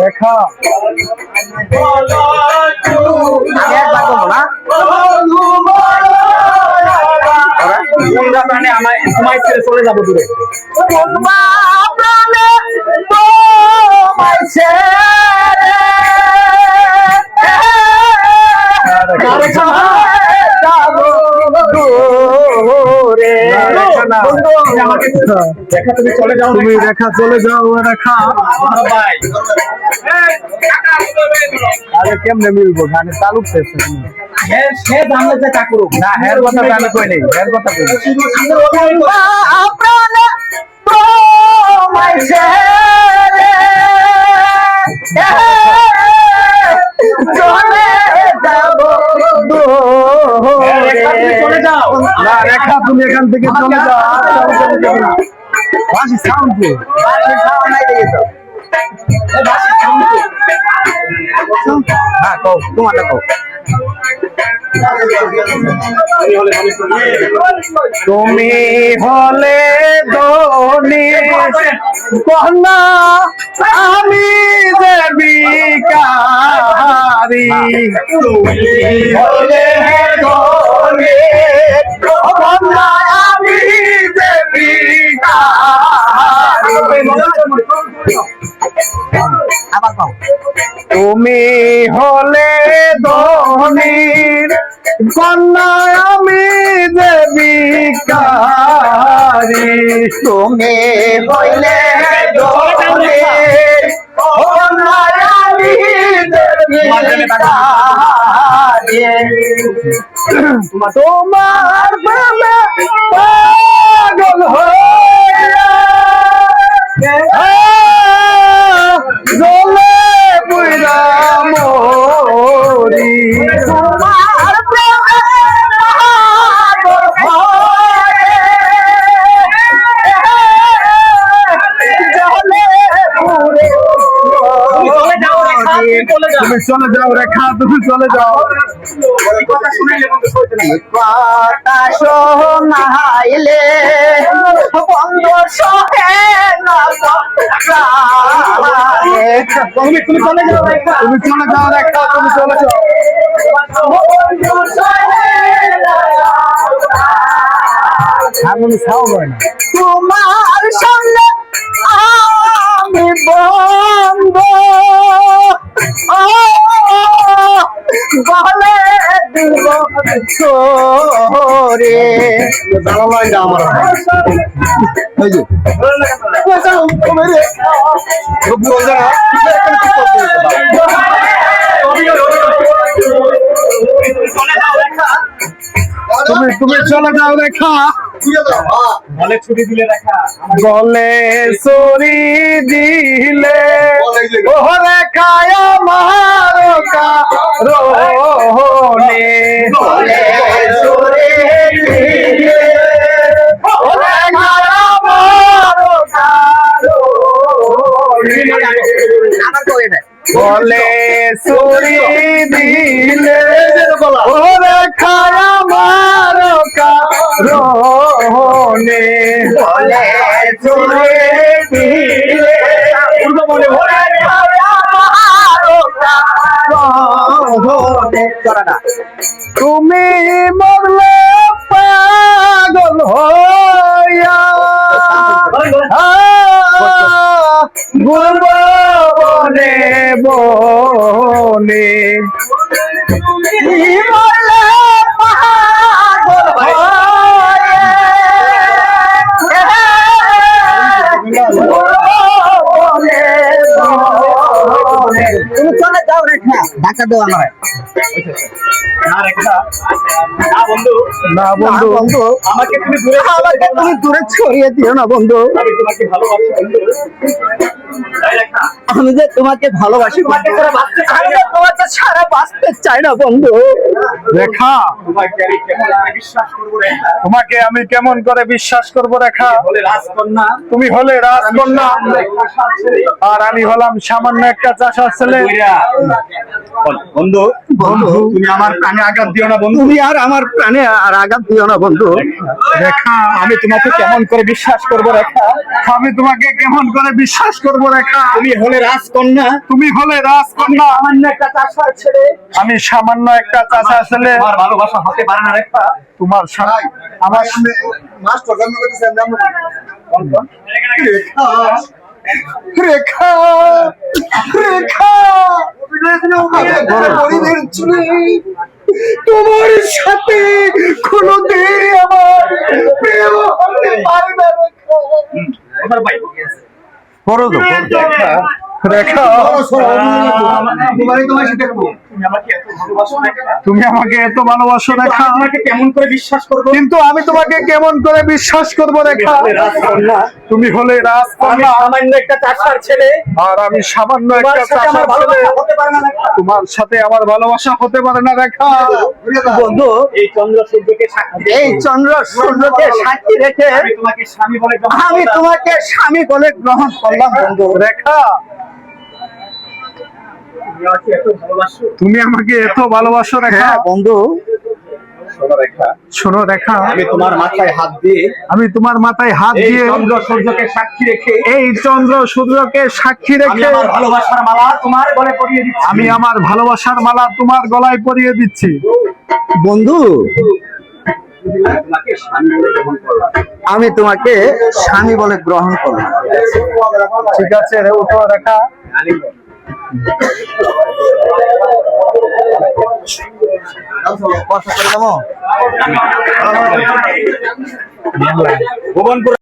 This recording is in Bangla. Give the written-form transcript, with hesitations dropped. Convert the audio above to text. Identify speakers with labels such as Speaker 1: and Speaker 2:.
Speaker 1: রেখা
Speaker 2: আমায় ছেড়ে চলে যাবো দূরে। তুমি চলে যাও,
Speaker 1: তুমি রেখা চলে যাও রেখা।
Speaker 2: ভাই
Speaker 1: আরে কেমনে মিলবো গানে চালু পেয়েছে
Speaker 2: সে জানলে যে তা করুক
Speaker 1: না হের কথা আমি কই নেই হের কথা কই
Speaker 2: চলে যাও
Speaker 1: না রেখা তুমি এখান থেকে চলে যাও বাসি সাউন্ড নাই দেখেছো হ্যাঁ কও তোমারটা কও তুমি হলে ধনী কন্যা আমি দেবিকারি তুমি হলে ধনী কন্যা আমি দেবিকারি আবার কও তুমি হলে ধনীর কন্যা আমি দেবিকারি তুমি হইলে ধনীর কন্যা আমি দেবিকারি তোমার প্রেমে পাগল হইয়া জলে পুইরা মরি তোমার প্রেমে পাগল হয়ে জলে পুরে তুমি চলে যাও রেখা তুমি চলে যাও
Speaker 2: কথা শুনাইলে বন্ধু সইতে না
Speaker 1: কথা শোনাইলে বন্ধ সহে না
Speaker 2: তুমি চলে যাও রেখা
Speaker 1: তুমি চলে যাও রেখা তুমি চলে যাও তোমার সামনে আমি বন্ধ বলে দিব ছোরে আমার তুমি চলে যাও রেখা
Speaker 2: বলে ছুটি দিলে রেখা
Speaker 1: বলে সরি দিলে ও রেখা আমার কারণে বলে সরি দিলে ও রেখা আমার কারণে বলে সরি দিলে ও রেখা আমার কারণে বলে সরি দিলে পূর্ব মনে বলে তুমি মরলে পাগল হইয়া ঘুরব বনে বনে মরলে পাগল তুমি চলে যাও রেখা ঢাকা দেও আমার
Speaker 2: না রেখা না বন্ধু
Speaker 1: না বন্ধু বন্ধু
Speaker 2: আমাকে তুমি
Speaker 1: দূরে ছড়িয়ে দিও না বন্ধু
Speaker 2: আমি তোমাকে ভালোবাসি বন্ধু তাই রেখা
Speaker 1: আমি যে তোমাকে ভালোবাসি
Speaker 2: তোমাকে ছাড়া বাঁচতে চাই
Speaker 1: আমি
Speaker 2: না।
Speaker 1: তোমাকে ছাড়া বাঁচতে চাই না বন্ধু রেখা
Speaker 2: তোমাকে আমি কেমন করে বিশ্বাস করবো
Speaker 1: তোমাকে আমি কেমন করে বিশ্বাস করবো রেখা
Speaker 2: বলে রাজকন্যা
Speaker 1: তুমি হলে রাজকন্যা আর আমি হলাম সামান্য একটা চাষার ছেলে
Speaker 2: বন্ধু
Speaker 1: বন্ধু বন্ধু,
Speaker 2: তুমি আমার প্রাণে আঘাত দিও না বন্ধু।
Speaker 1: তুমি আর আমার প্রাণে আর আঘাত দিও না বন্ধু।
Speaker 2: রেখা, আমি তোমাকে কেমন করে বিশ্বাস করব রেখা? আমি তোমাকে কেমন করে বিশ্বাস করব রেখা?
Speaker 1: তুমি হলে রাজকন্যা,
Speaker 2: তুমি হলে রাজকন্যা,
Speaker 1: সামান্য একটা চাষার ছেলে।
Speaker 2: আমি সামান্য একটা চাচা ছেলে।
Speaker 1: তোমার ভালোবাসা হতে পারে না রেখা।
Speaker 2: তোমার সাথে আমার রেখা, রেখা, তোমার সাথে কোনদিন আমার প্রেম হতে পারে না রেখা। রেখা, তুমি আমাকে এত ভালোবাসো রেখা,
Speaker 1: কেমন করে বিশ্বাস করবো?
Speaker 2: কিন্তু আমি তোমাকে কেমন করে বিশ্বাস করবো রেখা? তুমি হলে
Speaker 1: আমি
Speaker 2: রাজকন্যা,
Speaker 1: সামান্য একটা চাষার ছেলে।
Speaker 2: আর আমি সামান্য
Speaker 1: তোমার
Speaker 2: একটা
Speaker 1: সাথে আমার
Speaker 2: চাষার ছেলে।
Speaker 1: ভালোবাসা হতে পারে না রেখা।
Speaker 2: তোমার সাথে আমার ভালোবাসা হতে পারে না রেখা।
Speaker 1: বন্ধু, এই চন্দ্র সূর্যকে সাক্ষী রেখে
Speaker 2: আমি তোমাকে স্বামী বলে
Speaker 1: আমি তোমাকে স্বামী বলে গ্রহণ করলাম বন্ধু।
Speaker 2: রেখা, তুমি আমাকে এত ভালোবাসো রেখা।
Speaker 1: হ্যাঁ বন্ধু,
Speaker 2: শোনো রেখা,
Speaker 1: আমি তোমার মাথায় হাত দিয়ে
Speaker 2: আমি তোমার মাথায় হাত
Speaker 1: এই
Speaker 2: দিয়ে
Speaker 1: চন্দ্র সূর্যকে সাক্ষী রেখে
Speaker 2: এই চন্দ্র সূর্যকে সাক্ষী
Speaker 1: আমি
Speaker 2: রেখে
Speaker 1: আমার ভালোবাসার মালা তোমার গলে পরিয়ে দিচ্ছি।
Speaker 2: আমি আমার ভালোবাসার মালা তোমার গলায় পরিয়ে দিচ্ছি।
Speaker 1: বন্ধু, আমি তোমাকে স্বামী বলে গ্রহণ করলাম।
Speaker 2: ঠিক আছে রে, উঠো রেখা।
Speaker 1: কথা করে দেবো।
Speaker 2: ভুবনপুর